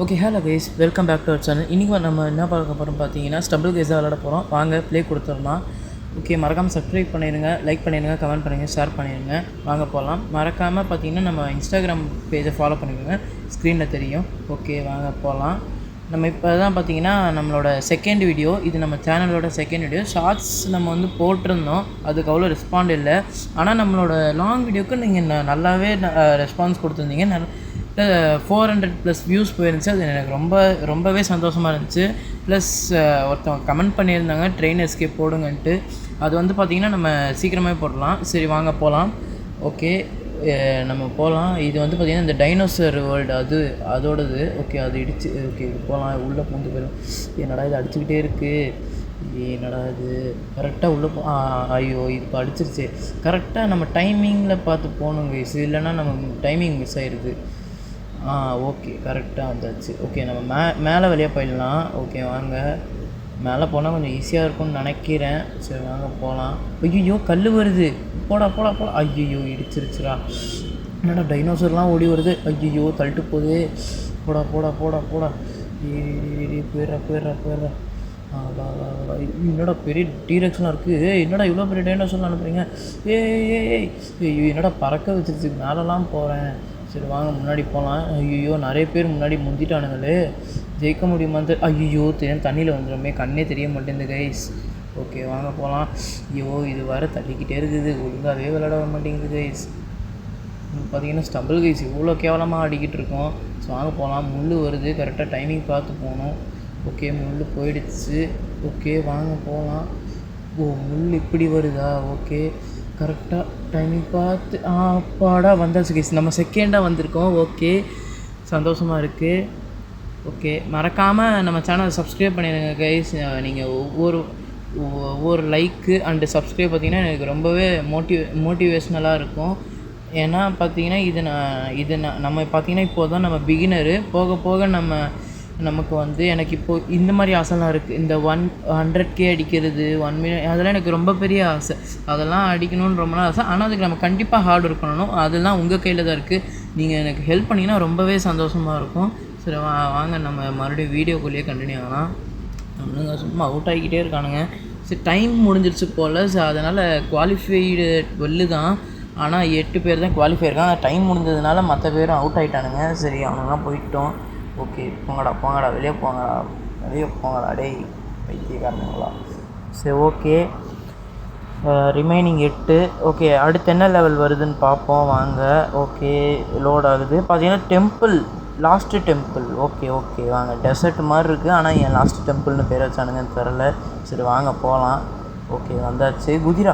Okay hello guys, welcome back to our channel. இன்றைக்கி நம்ம என்ன பார்க்க போகிறோம் பார்த்தீங்கன்னா, ஸ்டம்பிள் கேஸ் தான் விளாட போகிறோம். வாங்க ப்ளே கொடுத்துடலாம். ஓகே, மறக்காமல் சப்ஸ்கிரைப் பண்ணிடுங்க, லைக் பண்ணிடுங்க, கமெண்ட் பண்ணுங்கள், ஷேர் பண்ணிடுங்க. வாங்க போகலாம். மறக்காமல் பார்த்தீங்கன்னா நம்ம இன்ஸ்டாகிராம் பேஜை ஃபாலோ பண்ணிடுங்க, ஸ்க்ரீனில் தெரியும். ஓகே, வாங்க போகலாம். நம்ம இப்போ தான் பார்த்தீங்கன்னா நம்மளோட செகண்ட் வீடியோ, இது நம்ம சேனலோட செகண்ட் வீடியோ. ஷார்ட்ஸ் நம்ம வந்து போட்டிருந்தோம், அதுக்கு அவ்வளோ ரெஸ்பாண்ட் இல்லை. ஆனால் நம்மளோட லாங் வீடியோவுக்கு நீங்கள் நல்லாவே ரெஸ்பான்ஸ் கொடுத்துருந்தீங்க. 400+ வியூஸ் போயிருந்துச்சு. அது எனக்கு ரொம்பவே சந்தோஷமாக இருந்துச்சு. ப்ளஸ் ஒருத்தவங்க கமெண்ட் பண்ணியிருந்தாங்க ட்ரெயின் எஸ்கேப் போடுங்கன்ட்டு. அது வந்து பார்த்திங்கன்னா நம்ம சீக்கிரமே போடலாம். சரி வாங்க போகலாம். ஓகே, நம்ம போகலாம். இது வந்து பார்த்திங்கன்னா இந்த டைனோசர் வேர்ல்டு அதோடது. ஓகே, அது இடிச்சு. ஓகே, இது போகலாம். உள்ளே பூந்து போயிடும். என்னடா இது அடிச்சுக்கிட்டே இருக்குது, என்னடா இது கரெக்டாக உள்ளே ஐயோ இது இப்போ அடிச்சிருச்சு. கரெக்டாக நம்ம டைமிங்கில் பார்த்து போகணும் கைஸ், இல்லைன்னா நம்ம டைமிங் மிஸ் ஆகிடுது. ஓகே, கரெக்டாக வந்தாச்சு. ஓகே, நம்ம மேலே வெளியே போயிடலாம். ஓகே வாங்க, மேலே போனால் கொஞ்சம் ஈஸியாக இருக்கும்னு நினைக்கிறேன். சரி வாங்க போகலாம். ஐயோ கல் வருது, போடா. ஐயோ இடிச்சிருச்சுரா. என்னடா டைனோசர்லாம் ஓடி வருது. ஐயோ தள்ளிட்டு போகுது. போடா. போயிடுறா. என்னடா பெரிய டீரெக்ஸ்லாம் இருக்குது. என்னடா இவ்வளோ பெரிய டைனோசர்லாம் அனுப்புறீங்க. ஏய் என்னடா பறக்க வச்சிருச்சு, மேலெலாம் போகிறேன். சரி வாங்க முன்னாடி போகலாம். ஐயோ நிறைய பேர் முன்னாடி முந்திட்டானுங்களே, ஜெயிக்க முடியுமான்னு ஐயோ தெரியும், தண்ணியில் வந்துடுமே, கண்ணே தெரிய மாட்டேங்குது கைஸ். ஓகே வாங்க போகலாம். ஐயோ இது வர தள்ளிக்கிட்டே இருக்குது, ஒழுங்காகவே விளையாட வர மாட்டேங்குது கைஸ். பார்த்தீங்கன்னா ஸ்டம்பிள் கைஸ் இவ்வளோ கேவலமாக ஆடிக்கிட்டு இருக்கோம். ஸோ வாங்க போகலாம். முள் வருது, கரெக்டாக டைமிங் பார்த்து போகணும். ஓகே, முள் போயிடுச்சு. ஓகே வாங்க போகலாம். முள் இப்படி வருதா. ஓகே, கரெக்டாக டைமிங் பார்த்து அப்பாடா வந்தாச்சு கைஸ். நம்ம செகண்டாக வந்திருக்கோம். ஓகே, சந்தோஷமாக இருக்குது. ஓகே, மறக்காமல் நம்ம சேனலை சப்ஸ்கிரைப் பண்ணிடுங்க கைஸ். நீங்கள் ஒவ்வொரு லைக்கு அண்டு சப்ஸ்கிரைப் பார்த்திங்கன்னா எனக்கு ரொம்பவே மோட்டிவேஷ்னலாக இருக்கும். ஏன்னா பார்த்தீங்கன்னா நம்ம பார்த்திங்கன்னா இப்போது தான் நம்ம பிகினரு. போக போக நமக்கு வந்து எனக்கு இப்போது இந்த மாதிரி ஆசைலாம் இருக்குது. இந்த 100K அடிக்கிறது, 1 மில்லியன், அதெல்லாம் எனக்கு ரொம்ப பெரிய ஆசை. அதெல்லாம் அடிக்கணும்னு ரொம்ப நாள் ஆசை. ஆனால் அதுக்கு நம்ம கண்டிப்பாக ஹார்ட் ஒர்க் பண்ணணும். அதெல்லாம் உங்கள் கையில் தான் இருக்குது. நீங்கள் எனக்கு ஹெல்ப் பண்ணிங்கன்னா ரொம்பவே சந்தோஷமாக இருக்கும். சரி வாங்க நம்ம மறுபடியும் வீடியோக்குள்ளேயே கண்டினியூ ஆகலாம். நம்மளுங்க சும்மா அவுட் ஆகிக்கிட்டே இருக்கானுங்க. சரி டைம் முடிஞ்சிருச்சு போல். ஸோ அதனால் குவாலிஃபைடு தான். ஆனால் 8 பேர் தான் குவாலிஃபை இருக்காங்க. டைம் முடிஞ்சதுனால மற்ற பேரும் அவுட் ஆகிட்டானுங்க. சரி அவனுங்களாம் போயிட்டோம். ஓகே, போங்கடா வெளியே போங்கடா டேய் பைத்தியக்காரனுங்களா. சரி ஓகே, ரிமைனிங் 8. ஓகே, அடுத்து என்ன லெவல் வருதுன்னு பார்ப்போம் வாங்க. ஓகே, லோட் ஆகுது. பார்த்தீங்கன்னா லாஸ்ட்டு டெம்பிள். ஓகே வாங்க. டெசர்ட் மாதிரி இருக்குது, ஆனால் என் லாஸ்ட்டு டெம்பிள்னு பேர் வச்சானுங்கன்னு தெரில. சரி வாங்க போகலாம். ஓகே வந்தாச்சு. குதிரா.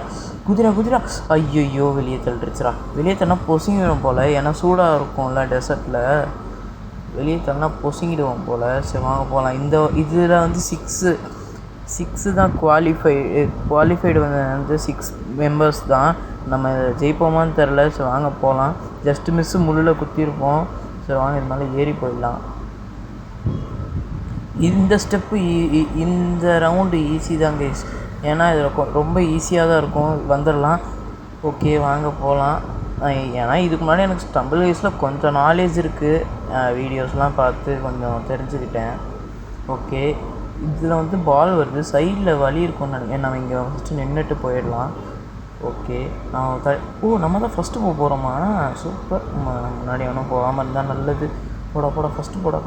ஐயோ வெளியே தள்ளிடுச்சுரா. வெளியே தள்ளா பொசுங்கிடும் போல், ஏன்னா சூடாக இருக்கும்ல டெசர்ட்டில். வெளியே தள்ளா பொசுங்கிடுவோம் போல். சரி வாங்க போகலாம். இதில் வந்து 6 தான் குவாலிஃபைடு வந்து 6 மெம்பர்ஸ் தான். நம்ம ஜெயிப்போமான்னு தெரில. சரி வாங்க போகலாம். ஜஸ்ட்டு மிஸ்ஸு முள்ளில் குத்திருப்போம். சரி வாங்க இது மேலே ஏறி போயிடலாம். இந்த ஸ்டெப்பு இந்த ரவுண்டு ஈஸி தான் கைஸ், ஏன்னா இதில் ரொம்ப ஈஸியாக தான் இருக்கும், வந்துடலாம். ஓகே வாங்க போகலாம். ஏன்னா இதுக்கு முன்னாடி எனக்கு ஸ்டம்பிள் கேஸில் கொஞ்சம் நாலேஜ் இருக்குது, வீடியோஸ்லாம் பார்த்து கொஞ்சம் தெரிஞ்சுக்கிட்டேன். ஓகே, இதில் வந்து பால் வருது, சைடில் வலி இருக்கும்னு நினைக்கிறேன். நம்ம இங்கே ஃபஸ்ட்டு நின்றுட்டு போயிடலாம். ஓகே, நம்ம தான் ஃபஸ்ட்டு போகிறோமா. சூப்பர். முன்னாடி ஒன்றும் போகாமல் இருந்தால் நல்லது. போடா ஃபஸ்ட்டு போடா.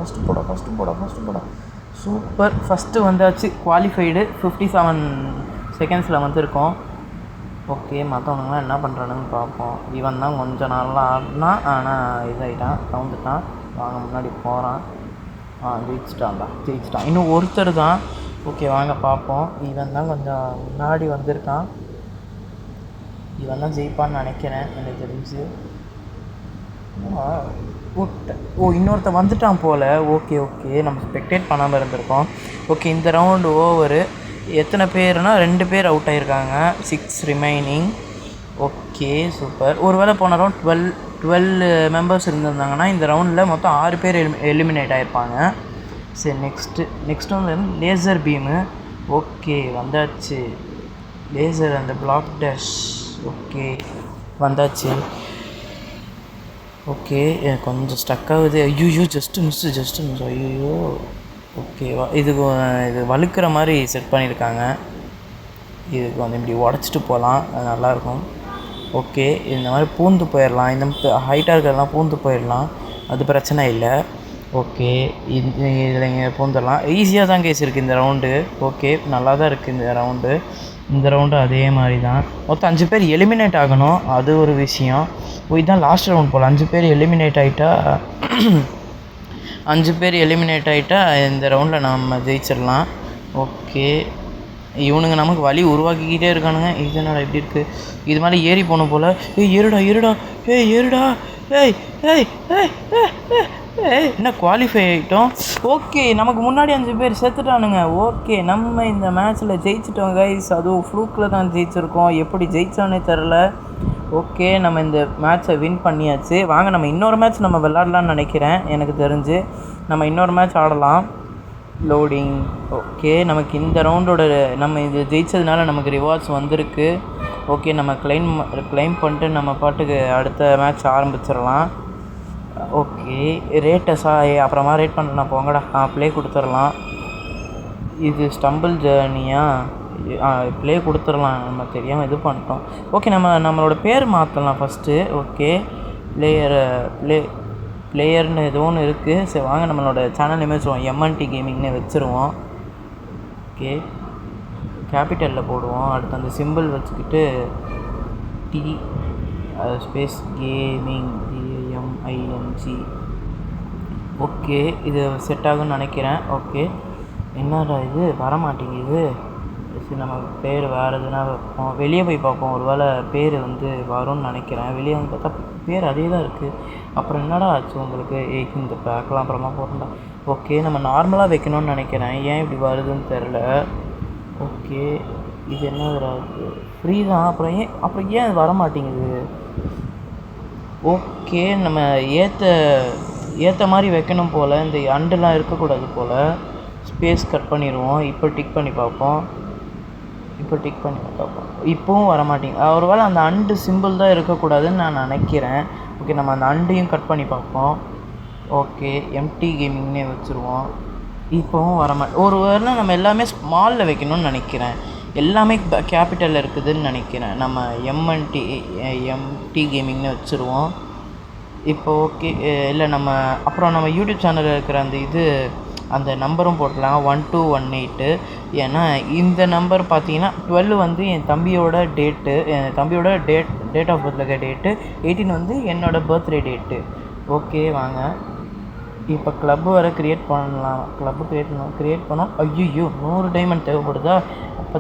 சூப்பர், ஃபஸ்ட்டு வந்தாச்சு. குவாலிஃபைடு 57 செகண்ட்ஸில் வந்துருக்கோம். ஓகே, மற்றவனுங்களாம் என்ன பண்ணுறானுன்னு பார்ப்போம். இவன் தான் கொஞ்சம் நாளாக ஆடினா, ஆனால் இதாகிட்டான், கவுந்துட்டான். வாங்க முன்னாடி போகிறான். ஜெயிச்சிட்டான். இன்னும் ஒருத்தர் தான். ஓகே வாங்க பார்ப்போம். இவன் தான் கொஞ்சம் முன்னாடி வந்திருக்கான். இவன் தான் ஜெயிப்பான்னு நினைக்கிறேன், எனக்கு தெரிஞ்சு. இன்னொருத்த வந்துட்டான் போல். ஓகே நம்ம ஸ்பெக்டேட் பண்ணாமல் இருந்திருக்கோம். ஓகே, இந்த ரவுண்டு ஓவரு. எத்தனை பேர்னா 2 பேர் அவுட் ஆகியிருக்காங்க. 6 ரிமைனிங். Okay super. ஒரு வேளை போன ரவுண்ட் 12 மெம்பர்ஸ் இருந்திருந்தாங்கன்னா இந்த ரவுண்டில் மொத்தம் 6 பேர் எலிமினேட் ஆகிருப்பாங்க. சரி நெக்ஸ்ட் வந்து லேசர் பீமு. ஓகே வந்தாச்சு. லேசர் அந்த பிளாக் டேஷ். ஓகே வந்தாச்சு. ஓகே கொஞ்சம் ஸ்டக் ஆகுது. ஐயோ ஜஸ்ட்டு மிஸ் ஐயோ. ஓகேவா இது வழுக்கிற மாதிரி செட் பண்ணியிருக்காங்க. இதுக்கு வந்து இப்படி உடச்சிட்டு போகலாம், அது நல்லாயிருக்கும். ஓகே இந்த மாதிரி பூந்து போயிடலாம், இந்த ஹைட்டாக இருக்கிறதெல்லாம் பூந்து போயிடலாம், அது பிரச்சனை இல்லை. ஓகே இதில் இங்கே பூந்துடலாம். ஈஸியாக தான் கேஸ் இருக்குது இந்த ரவுண்டு. ஓகே நல்லா தான் இருக்குது இந்த ரவுண்டு அதே மாதிரி தான். மொத்தம் 5 பேர் எலிமினேட் ஆகணும், அது ஒரு விஷயம். இதுதான் லாஸ்ட் ரவுண்ட் போல். 5 பேர் எலிமினேட் ஆகிட்டா இந்த ரவுண்டில் நம்ம ஜெயிச்சிடலாம். ஓகே இவனுங்க நமக்கு வழி உருவாக்கிக்கிட்டே இருக்கானுங்க. இது என்னடா இப்படி இருக்குது, இது மாதிரி ஏறி போகணும் போல். ஏறுடா என்ன குவாலிஃபை ஆகிட்டோம். ஓகே நமக்கு முன்னாடி 5 பேர் செத்துட்டானுங்க. ஓகே நம்ம இந்த மேட்ச்சில் ஜெயிச்சிட்டோம் கைஸ். அதுவும் ஃப்ளூக்கில் தான் ஜெயிச்சிருக்கோம், எப்படி ஜெயிச்சோன்னே தெரில. ஓகே நம்ம இந்த மேட்ச்சை வின் பண்ணியாச்சு. வாங்க நம்ம இன்னொரு மேட்ச் நம்ம விளாட்லான்னு நினைக்கிறேன். எனக்கு தெரிஞ்சு நம்ம இன்னொரு மேட்ச் ஆடலாம். லோடிங். ஓகே நமக்கு இந்த ரவுண்டோட நம்ம இது ஜெயிச்சதுனால நமக்கு ரிவார்ட்ஸ் வந்திருக்கு. ஓகே நம்ம கிளைம் பண்ணிட்டு நம்ம பாட்டுக்கு அடுத்த மேட்ச் ஆரம்பிச்சிடலாம். ஓகே அப்புறமா ரேட் பண்ணுறேன் நான், போங்கடா. ப்ளே கொடுத்துடலாம். இது ஸ்டம்பிள் ஜேர்னியா? ப்ளே கொடுத்துடலாம், நம்ம தெரியாமல் இது பண்ணிட்டோம். ஓகே நம்மளோட பேர் மாற்றலாம் ஃபஸ்ட்டு. ஓகே பிளேயர்னு ஏதோ ஒன்று இருக்குது. சரி வாங்க நம்மளோட சேனல் நேம் வச்சுருவோம், எம்என்டி கேமிங்னு வச்சுருவோம். ஓகே கேபிட்டலில் போடுவோம். அடுத்து அந்த சிம்பிள் வச்சுக்கிட்டு T space gaming DAMING. Okay இது செட் ஆகும்னு நினைக்கிறேன். ஓகே என்னடா இது வரமாட்டேங்குது. சரி நம்ம பேர் வேறு எதுனா வைப்போம், வெளியே போய் பார்ப்போம், ஒரு வேளை பேர் வந்து வரும்னு நினைக்கிறேன். வெளியே வந்து பார்த்தா பேர் அதே தான் இருக்குது. அப்புறம் என்னடா ஆச்சு உங்களுக்கு? இந்த பேக்கெலாம் அப்புறமா போட்டோம்டா. ஓகே நம்ம நார்மலாக வைக்கணும்னு நினைக்கிறேன், ஏன் இப்படி வருதுன்னு தெரில. ஓகே இது என்ன இருக்குது, ஃப்ரீ தான். அப்புறம் ஏன் அது வரமாட்டேங்குது? ஓகே நம்ம ஏற்ற மாதிரி வைக்கணும் போல், இந்த அண்டுலாம் இருக்கக்கூடாது போல். ஸ்பேஸ் கட் பண்ணிடுவோம். இப்போ டிக் பண்ணி பார்ப்போம். இப்போவும் வரமாட்டேங்க. ஒரு வேளை அந்த அண்டு சிம்பிள் தான் இருக்கக்கூடாதுன்னு நான் நினைக்கிறேன். ஓகே நம்ம அந்த அண்டையும் கட் பண்ணி பார்ப்போம். ஓகே எம்டி கேமிங்னே வச்சுருவோம். இப்போவும் ஒரு வேளை நம்ம எல்லாமே ஸ்மாலில் வைக்கணும்னு நினைக்கிறேன், எல்லாமே கேபிட்டலில் இருக்குதுன்னு நினைக்கிறேன். நம்ம எம்டி கேமிங்னு வச்சுருவோம். இப்போ ஓகே இல்லை அப்புறம் நம்ம யூடியூப் சேனலில் இருக்கிற அந்த நம்பரும் போட்டலாம், 1218. ஏன்னா இந்த நம்பர் பார்த்தீங்கன்னா 12 வந்து என் தம்பியோட டேட் ஆஃப் பர்த்தில் இருக்க டேட்டு, 18 வந்து என்னோடய பர்த்டே டேட்டு. ஓகே வாங்க இப்போ கிளப்பு வேறு க்ரியேட் பண்ணோம். ஐயோ 100 டைமண்ட் தேவைப்படுதா? அப்போ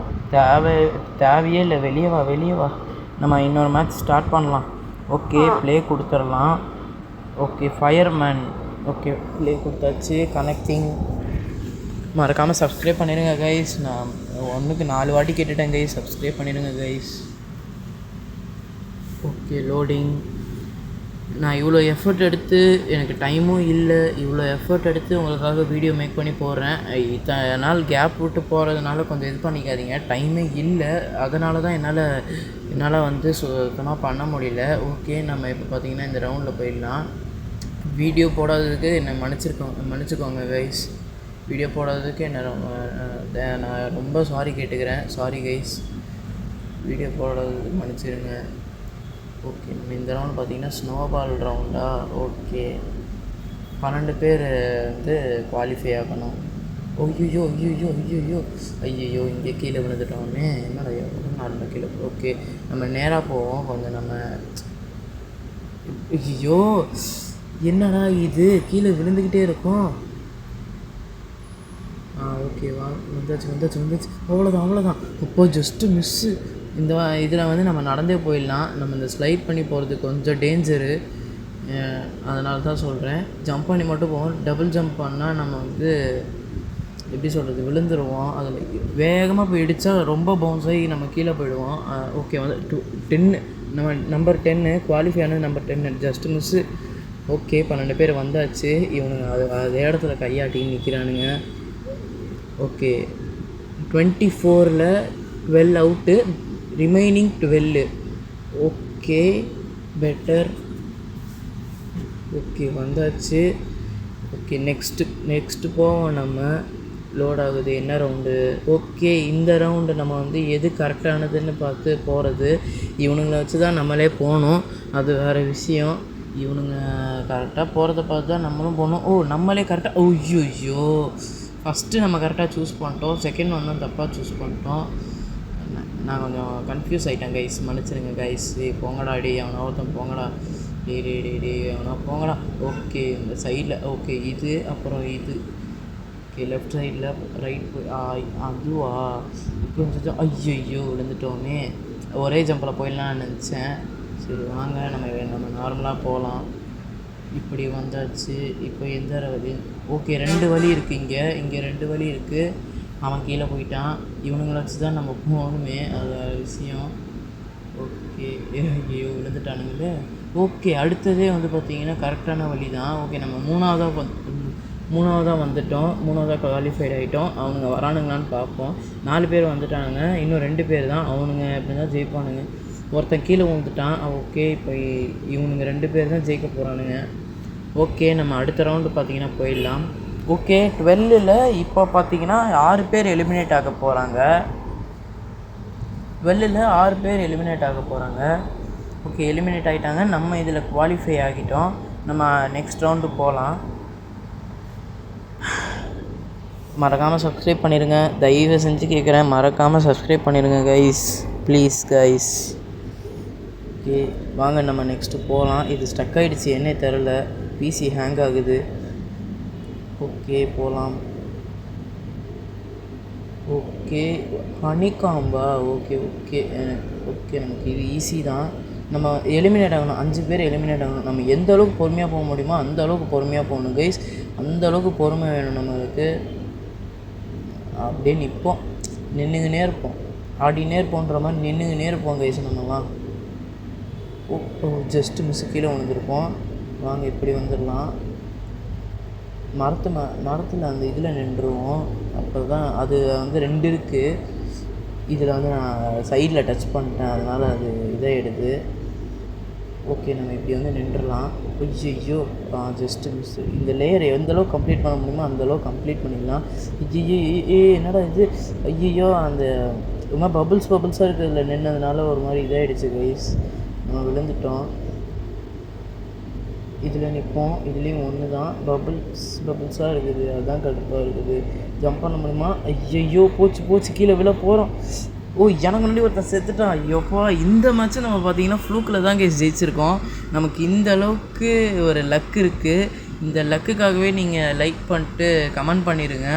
தேவையே இல்லை. வெளியே வா நம்ம இன்னொரு மேட்ச் ஸ்டார்ட் பண்ணலாம். ஓகே ப்ளே கொடுத்துடலாம். Okay fireman. ஓகே ப்ளே கொடுத்தாச்சு. கனெக்டிங். மறக்காமல் சப்ஸ்கிரைப் பண்ணிடுங்க கைஸ். நான் 1க்கு 4 வாட்டி கேட்டுட்டேன் கைஸ், சப்ஸ்கிரைப் பண்ணிடுங்க கைஸ். Okay loading. நான் இவ்வளோ எஃபர்ட் எடுத்து, எனக்கு டைமும் இல்லை, இவ்வளோ எஃபர்ட் எடுத்து உங்களுக்காக வீடியோ மேக் பண்ணி போடுறேன். இத்தனை நாள் கேப் விட்டு போகிறதுனால கொஞ்சம் இது பண்ணிக்காதீங்க, டைமே இல்லை. அதனால தான் என்னால் வந்து சுத்தமாக பண்ண முடியல. ஓகே நம்ம இப்போ பார்த்திங்கன்னா இந்த ரவுண்டில் போயிடலாம். வீடியோ போடாததுக்கு என்னை மன்னிச்சுக்கோங்க கைஸ். வீடியோ போடாததுக்கு நான் ரொம்ப சாரி கேட்டுக்கிறேன். சாரி கைஸ், வீடியோ போடாததுக்கு மன்னிச்சிடுங்க. ஓகே நம்ம இந்த ரவுண்ட் பார்த்திங்கன்னா ஸ்னோபால் ரவுண்டா? ஓகே 12 பேர் வந்து குவாலிஃபை ஆகணும். ஐயோ இங்கே கீழே விழுந்துட்டோமே, என்னடா நார்மலாக கீழே. ஓகே நம்ம நேராக போவோம் கொஞ்சம். ஐயோ என்னடா இது கீழே விழுந்துக்கிட்டே இருக்கும். ஓகேவா வந்தாச்சு. அவ்வளோதான். இப்போ ஜஸ்ட்டு மிஸ்ஸு. இதில் வந்து நம்ம நடந்தே போயிடலாம். நம்ம இந்த ஸ்லைட் பண்ணி போகிறது கொஞ்சம் டேஞ்சரு, அதனால தான் சொல்கிறேன். ஜம்ப் பண்ணி மட்டும் போவோம். டபுள் ஜம்ப் பண்ணால் நம்ம வந்து எப்படி சொல்கிறது, விழுந்துருவோம். அதில் வேகமாக போய் இடித்தா ரொம்ப பவுன்ஸ் ஆகி நம்ம கீழே போயிடுவோம். ஓகே வந்து 10 நம்ம நம்பர் 10 குவாலிஃபை ஆனது நம்பர் 10, ஜஸ்ட்டு மிஸ்ஸு. ஓகே 12 பேர் வந்தாச்சு. இவனுங்க அதே இடத்துல கையாட்டி நிற்கிறானுங்க. ஓகே 24ல் 12 out, remaining 12. Okay better okay வந்தாச்சு. ஓகே நெக்ஸ்ட்டு போவோம் நம்ம. லோட் ஆகுது. என்ன ரவுண்டு? ஓகே இந்த ரவுண்டு நம்ம வந்து எது கரெக்டானதுன்னு பார்த்து போகிறது. இவனுங்களை வச்சு தான் நம்மளே போகணும், அது வேறு விஷயம். இவனுங்க கரெக்டாக போகிறத பார்த்து தான் நம்மளும் போகணும். நம்மளே கரெக்டாக ஐயோ ஃபஸ்ட்டு நம்ம கரெக்டாக சூஸ் பண்ணிட்டோம், செகண்ட் ஒன்றும் தப்பாக சூஸ் பண்ணிட்டோம். நான் கொஞ்சம் கன்ஃபியூஸ் ஆகிட்டேன் கைஸ், மன்னிச்சிருங்க கைஸ். போங்கடா அவனை ஒருத்தன் போங்கடா அவனா போங்கடா. ஓகே இந்த சைடில் ஓகே இது அப்புறம் இது ஓகே லெஃப்ட் சைடில் ரைட் போய் அதுவா கொஞ்சம் ஐயோ விழுந்துட்டோமே. ஒரே ஜம்பில் போயிடலான்னு நினச்சேன். சரி வாங்க நம்ம நார்மலாக போகலாம். இப்படி வந்தாச்சு. இப்போ எந்த வழி? ஓகே 2 வழி இருக்குது இங்கே 2 வழி இருக்குது. அவன் கீழே போயிட்டான். இவனுங்களை வச்சு தான் நம்ம போகணுமே, அது விஷயம். ஓகே ஐயோ விழுந்துட்டானுங்களே. ஓகே அடுத்ததே வந்து பார்த்திங்கன்னா கரெக்டான வழி தான். ஓகே நம்ம மூணாவதாக வந்துட்டோம், 3வதாக குவாலிஃபைட் ஆகிட்டோம். அவங்க வரானுங்களான்னு பார்ப்போம். 4 பேர் வந்துட்டானுங்க, இன்னும் 2 பேர் தான். அவனுங்க எப்படி தான் ஜெயிப்பானுங்க. ஒருத்தன் கீழே வந்துட்டான். ஓகே இப்போ இவனுங்க 2 பேர் தான் ஜெயிக்க போகிறானுங்க. ஓகே நம்ம அடுத்த ரவுண்டு பார்த்திங்கன்னா போயிடலாம். ஓகே 12ல் இப்போ பார்த்திங்கன்னா 6 பேர் எலிமினேட் ஆக போகிறாங்க. 12ல் 6 பேர் எலிமினேட் ஆக போகிறாங்க. ஓகே எலிமினேட் ஆகிட்டாங்க. நம்ம இதில் குவாலிஃபை ஆகிட்டோம். நம்ம நெக்ஸ்ட் ரவுண்டு போகலாம். மறக்காமல் சப்ஸ்கிரைப் பண்ணிடுங்க, தயவு செஞ்சு கேட்குறேன். மறக்காமல் சப்ஸ்கிரைப் பண்ணிடுங்க கைஸ், ப்ளீஸ் கைஸ். ஓகே வாங்க நம்ம நெக்ஸ்ட்டு போகலாம். இது ஸ்டக் ஆகிடுச்சு, என்னே தெரில, பிசி ஹேங் ஆகுது. ஓகே போகலாம். ஓகே ஹனிகாம்பா. ஓகே நமக்கு இது ஈஸி தான். நம்ம எலிமினேட் ஆகணும், 5 பேர் எலிமினேட் ஆகணும். நம்ம எந்த அளவுக்கு பொறுமையாக போக முடியுமோ அந்த அளவுக்கு பொறுமையாக போகணும் கைஸ். அந்த அளவுக்கு பொறுமை வேணும் நம்மளுக்கு. அப்படியே நிற்போம், நின்றுங்கன்னே இருப்போம், ஆடினே இருப்போன்ற மாதிரி நின்றுங்கன்னே இருப்போம் கைஸ் நம்மலாம். ஜஸ்ட்டு மிஸ் கீழே விழுந்திருப்போம். வாங்க இப்படி வந்துடலாம். மரத்தில் அந்த இதில் நின்றுவோம். அப்போ தான் அது வந்து 2 இருக்குது. இதில் வந்து நான் சைடில் டச் பண்ணிட்டேன், அதனால் அது இதாகிடுது. ஓகே நம்ம இப்படி வந்து நின்றுடலாம். ஐயோ ஜஸ்ட்டு மிஸ். இந்த லேயர் எந்தளவுக்கு கம்ப்ளீட் பண்ண முடியுமோ அந்தளவுக்கு கம்ப்ளீட் பண்ணிடலாம். என்னடா இது? ஐயோ அந்த ஒரு மாதிரி பபுள்ஸாக இருக்கிறதுல நின்னதுனால ஒரு மாதிரி இதாகிடுச்சு கைஸ். நம்ம விழுந்துட்டோம். இதில் நிற்போம், இதுலேயும் ஒன்று தான். பபுள்ஸாக இருக்குது, அதுதான் கடுப்பாக இருக்குது. ஜம்ப் பண்ண முடியுமா? ஐயோ போச்சு கீழே விழ போகிறோம். எனக்கு முன்னாடி ஒருத்தன் செத்துட்டான். ஐயோப்பா இந்த மேட்ச்சை நம்ம பார்த்திங்கன்னா ஃப்ளூக்கில் தான் கேஸ் ஜெயிச்சிருக்கோம். நமக்கு இந்த அளவுக்கு ஒரு லக் இருக்குது. இந்த லக்குக்காகவே நீங்கள் லைக் பண்ணிட்டு கமெண்ட் பண்ணிடுங்க.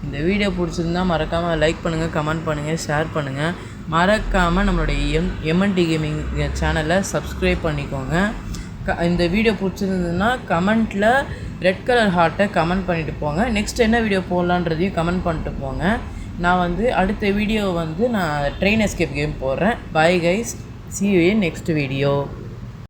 இந்த வீடியோ பிடிச்சிருந்தா மறக்காமல் லைக் பண்ணுங்கள், கமெண்ட் பண்ணுங்கள், ஷேர் பண்ணுங்கள். மறக்காமல் நம்மளுடைய எம்என்டி கேமிங் சேனலை சப்ஸ்கிரைப் பண்ணிக்கோங்க. இந்த வீடியோ பிடிச்சிருந்ததுன்னா கமெண்ட்டில் ரெட் கலர் ஹார்ட்டை கமெண்ட் பண்ணிவிட்டு போங்க. நெக்ஸ்ட் என்ன வீடியோ போடலான்றதையும் கமெண்ட் பண்ணிட்டு போங்க. நான் வந்து அடுத்த வீடியோ வந்து நான் ட்ரெயின் எஸ்கேப் கேம் போடுறேன். Bye guys, see you in next video.